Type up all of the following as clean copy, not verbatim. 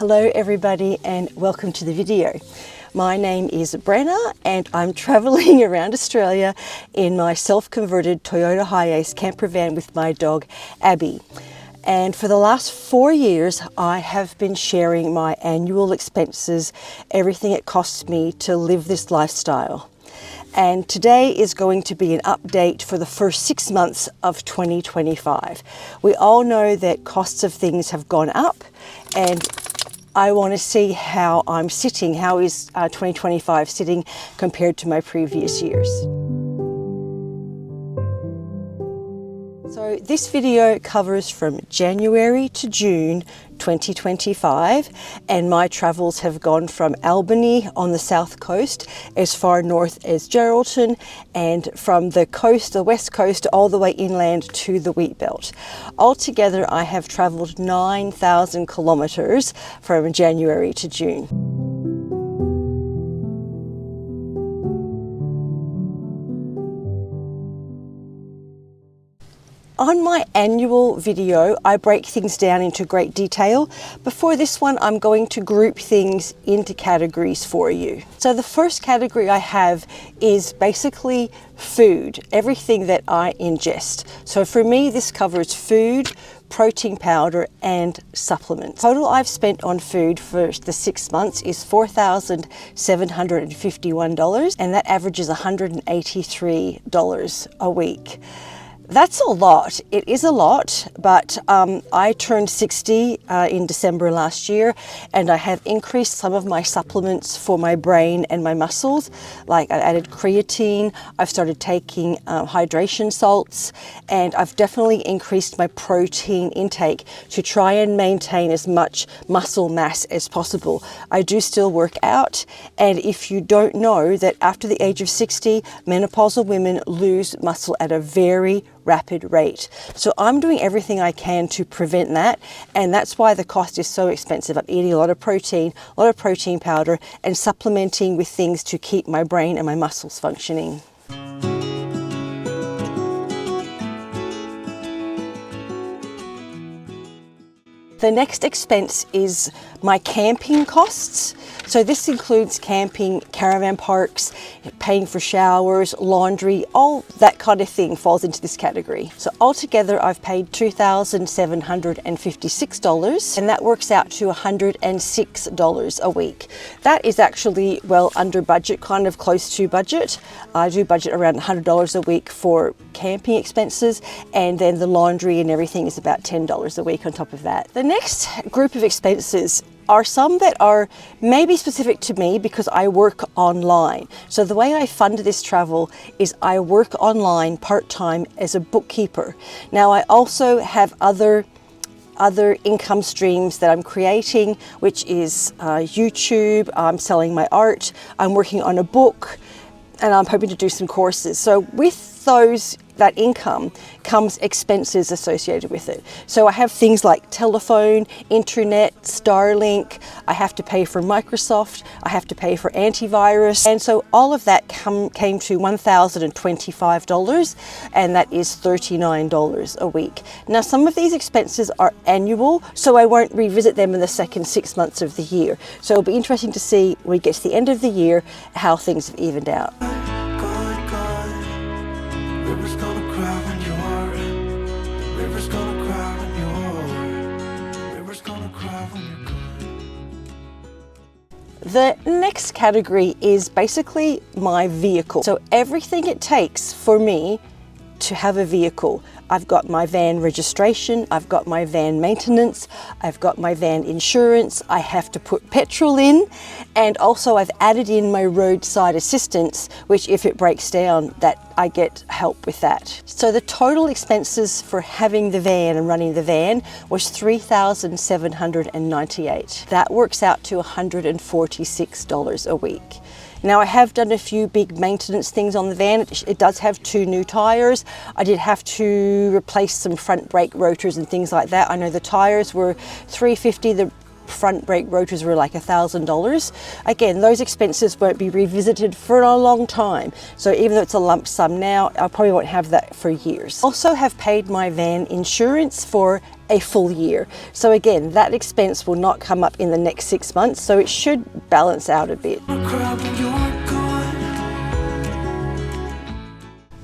Hello everybody and welcome to the video. My name is Brenna and I'm traveling around Australia in my self-converted Toyota Hiace camper van with my dog Abby. And for the last 4 years, I have been sharing my annual expenses, everything it costs me to live this lifestyle. And today is going to be an update for the first 6 months of 2025. We all know that costs of things have gone up, and I want to see how I'm sitting, how is 2025 sitting compared to my previous years. So this video covers from January to June 2025, and my travels have gone from Albany on the south coast as far north as Geraldton, and from the coast, the west coast, all the way inland to the wheat belt. Altogether, I have traveled 9,000 kilometers from January to June. On my annual video, I break things down into great detail, but for this one, I'm going to group things into categories for you. So the first category I have is basically food, everything that I ingest. So for me, this covers food, protein powder, and supplements. Total I've spent on food for the 6 months is $4,751, and that averages $183 a week. That's a lot. It is a lot, but I turned 60 in December last year, and I have increased some of my supplements for my brain and my muscles. Like I added creatine, I've started taking hydration salts, and I've definitely increased my protein intake to try and maintain as much muscle mass as possible. I do still work out, and if you don't know that after the age of 60, menopausal women lose muscle at a very rapid rate. So I'm doing everything I can to prevent that, and that's why the cost is so expensive. I'm eating a lot of protein powder, and supplementing with things to keep my brain and my muscles functioning. The next expense is my camping costs. So this includes camping, caravan parks, paying for showers, laundry, all that kind of thing falls into this category. So altogether, I've paid $2,756, and that works out to $106 a week. That is actually well under budget, kind of close to budget. I do budget around $100 a week for camping expenses, and then the laundry and everything is about $10 a week on top of that. The next group of expenses are some that are maybe specific to me because I work online. So the way I fund this travel is I work online part-time as a bookkeeper. Now I also have other income streams that I'm creating, which is YouTube, I'm selling my art, I'm working on a book, and I'm hoping to do some courses. So with that income comes expenses associated with it. So I have things like telephone, internet, Starlink, I have to pay for Microsoft, I have to pay for antivirus, and so all of that came to $1,025, and that is $39 a week. Now some of these expenses are annual, so I won't revisit them in the second 6 months of the year. So it'll be interesting to see when we get to the end of the year how things have evened out. River's gonna cry when you're, river's gonna cry when you're, river's gonna cry when you're The next category is basically my vehicle. So everything it takes for me to have a vehicle. I've got my van registration, I've got my van maintenance, I've got my van insurance, I have to put petrol in, and also I've added in my roadside assistance, which if it breaks down, that I get help with that. So the total expenses for having the van and running the van was $3,798. That works out to $146 a week. Now I have done a few big maintenance things on the van. It does have 2 new tires. I did have to replace some front brake rotors and things like that. I know the tires were $350, the front brake rotors were like $1,000. Again, those expenses won't be revisited for a long time. So even though it's a lump sum now, I probably won't have that for years. Also have paid my van insurance for a full year. So again, that expense will not come up in the next 6 months, so it should balance out a bit. Cry when you're gone.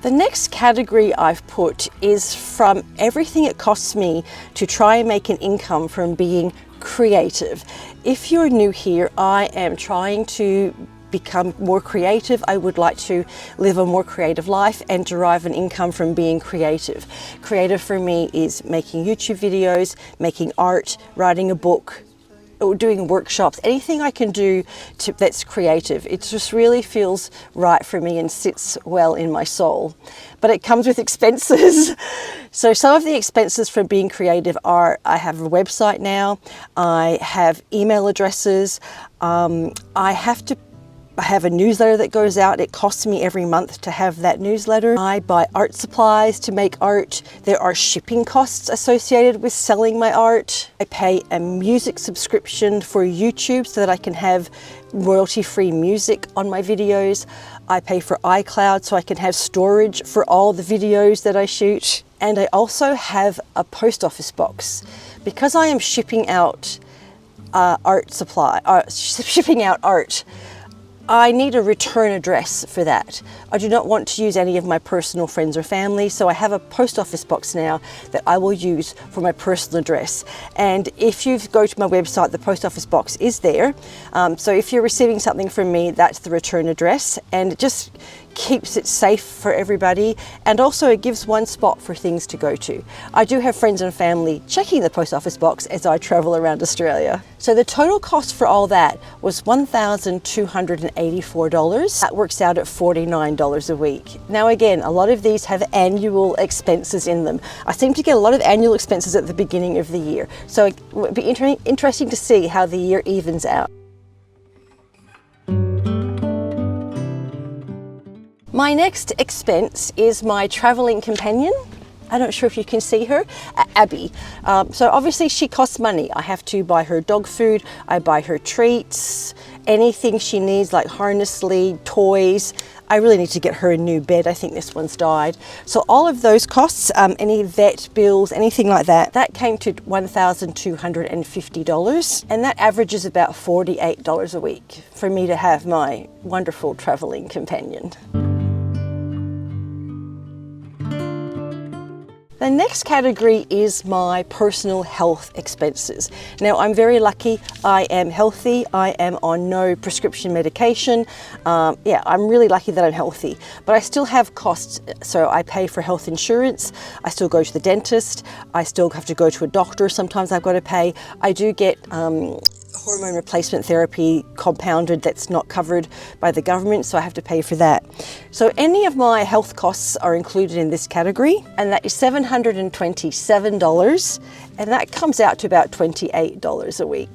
The next category I've put is from everything it costs me to try and make an income from being creative. If you're new here, I am trying to become more creative. I would like to live a more creative life and derive an income from being creative. Creative for me is making YouTube videos, making art, writing a book, or doing workshops, anything I can do that's creative. It just really feels right for me and sits well in my soul. But it comes with expenses. So some of the expenses for being creative are, I have a website now, I have email addresses, I have a newsletter that goes out. It costs me every month to have that newsletter. I buy art supplies to make art. There are shipping costs associated with selling my art. I pay a music subscription for YouTube so that I can have royalty-free music on my videos. I pay for iCloud so I can have storage for all the videos that I shoot. And I also have a post office box. Because I am shipping out shipping out art, I need a return address for that. I do not want to use any of my personal friends or family, so I have a post office box now that I will use for my personal address. And if you go to my website, the post office box is there. So if you're receiving something from me, that's the return address, and it just keeps it safe for everybody, and also it gives one spot for things to go to. I do have friends and family checking the post office box as I travel around Australia. So the total cost for all that was $1,284. That works out at $49 a week. Now again, a lot of these have annual expenses in them. I seem to get a lot of annual expenses at the beginning of the year. So it would be interesting to see how the year evens out. My next expense is my traveling companion. I'm not sure if you can see her, Abby. So obviously she costs money. I have to buy her dog food, I buy her treats, anything she needs like harness lead, toys. I really need to get her a new bed. I think this one's died. So all of those costs, any vet bills, anything like that, that came to $1,250. And that averages about $48 a week for me to have my wonderful traveling companion. The next category is my personal health expenses. Now I'm very lucky, I am healthy, I am on no prescription medication. Yeah, I'm really lucky that I'm healthy, but I still have costs. So I pay for health insurance, I still go to the dentist, I still have to go to a doctor, sometimes I've got to pay. I do get hormone replacement therapy compounded that's not covered by the government, so I have to pay for that. So any of my health costs are included in this category, and that is $727, and that comes out to about $28 a week.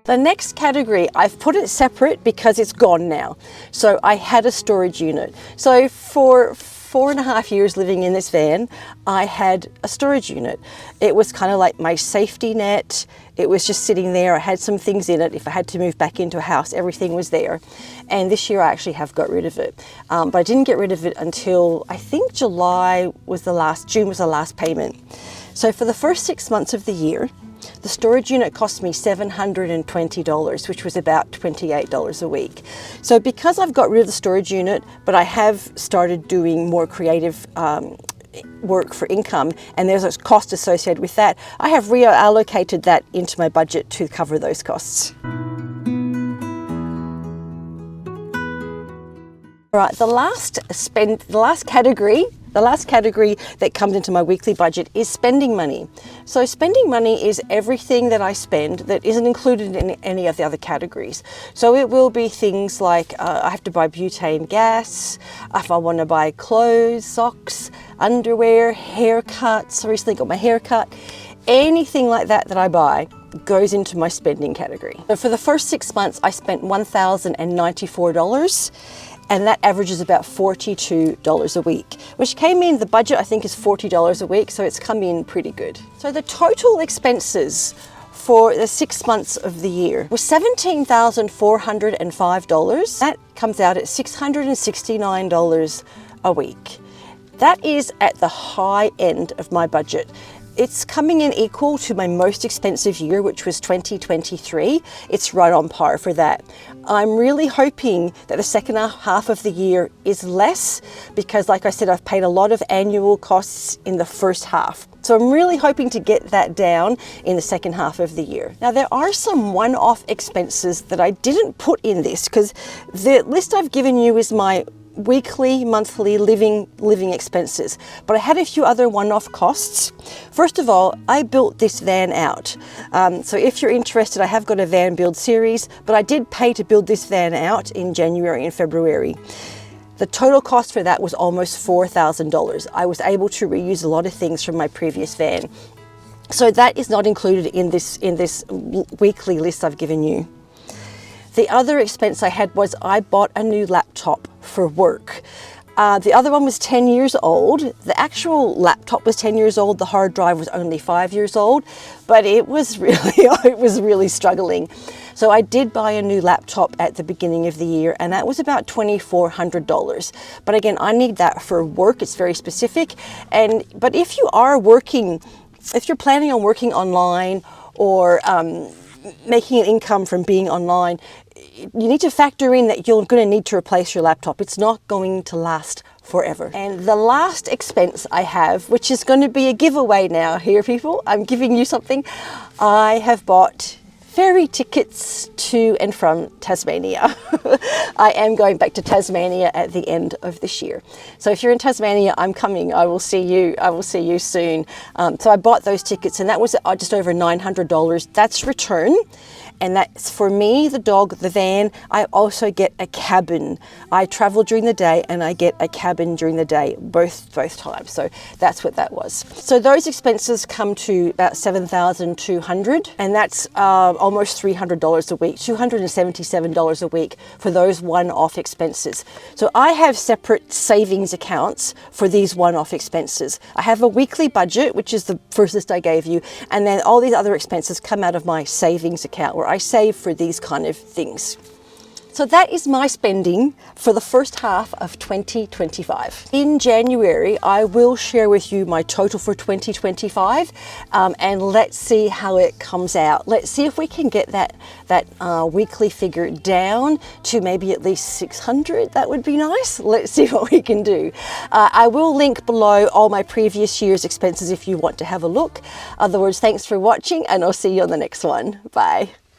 The next category, I've put it separate because it's gone now. So I had a storage unit. So for 4.5 years living in this van, I had a storage unit. It was kind of like my safety net. It was just sitting there. I had some things in it. If I had to move back into a house, everything was there. And this year I actually have got rid of it. But I didn't get rid of it until I think June was the last payment. So for the first 6 months of the year, the storage unit cost me $720, which was about $28 a week. So because I've got rid of the storage unit, but I have started doing more creative work for income, and there's a cost associated with that, I have reallocated that into my budget to cover those costs. All right, the last category that comes into my weekly budget is spending money. So spending money is everything that I spend that isn't included in any of the other categories. So it will be things like I have to buy butane gas, if I want to buy clothes, socks, underwear, haircuts. I recently got my hair cut. Anything like that that I buy goes into my spending category. So for the first 6 months, I spent $1,094. And that averages about $42 a week, which came in, the budget I think is $40 a week, so it's come in pretty good. So the total expenses for the 6 months of the year was $17,405. That comes out at $669 a week. That is at the high end of my budget. It's coming in equal to my most expensive year, which was 2023. It's right on par for that. I'm really hoping that the second half of the year is less because, like I said, I've paid a lot of annual costs in the first half. So I'm really hoping to get that down in the second half of the year. Now, there are some one-off expenses that I didn't put in this because the list I've given you is my weekly, monthly living expenses, but I had a few other one-off costs. First of all, I built this van out. So if you're interested, I have got a van build series, but I did pay to build this van out in January and February. The total cost for that was almost $4,000. I was able to reuse a lot of things from my previous van. So that is not included in this weekly list I've given you. The other expense I had was I bought a new laptop for work. The other one was 10 years old. The actual laptop was 10 years old. The hard drive was only 5 years old, but it was really struggling. So I did buy a new laptop at the beginning of the year, and that was about $2,400. But again, I need that for work. It's very specific. But if you are working, if you're planning on working online or making an income from being online, you need to factor in that you're going to need to replace your laptop. It's not going to last forever. And the last expense I have, which is going to be a giveaway now here, people, I'm giving you something. I have bought ferry tickets to and from Tasmania. I am going back to Tasmania at the end of this year. So if you're in Tasmania, I'm coming. I will see you soon. So I bought those tickets, and that was just over $900. That's return. And that's for me, the dog, the van. I also get a cabin. I travel during the day and I get a cabin during the day, both times. So that's what that was. So those expenses come to about $7,200, and that's almost $300 a week, $277 a week for those one-off expenses. So I have separate savings accounts for these one-off expenses. I have a weekly budget, which is the first list I gave you, and then all these other expenses come out of my savings account where I save for these kind of things. So that is my spending for the first half of 2025. In January, I will share with you my total for 2025, and let's see how it comes out. Let's see if we can get that weekly figure down to maybe at least 600. That would be nice. Let's see what we can do. I will link below all my previous year's expenses if you want to have a look. Otherwise, thanks for watching, and I'll see you on the next one. Bye.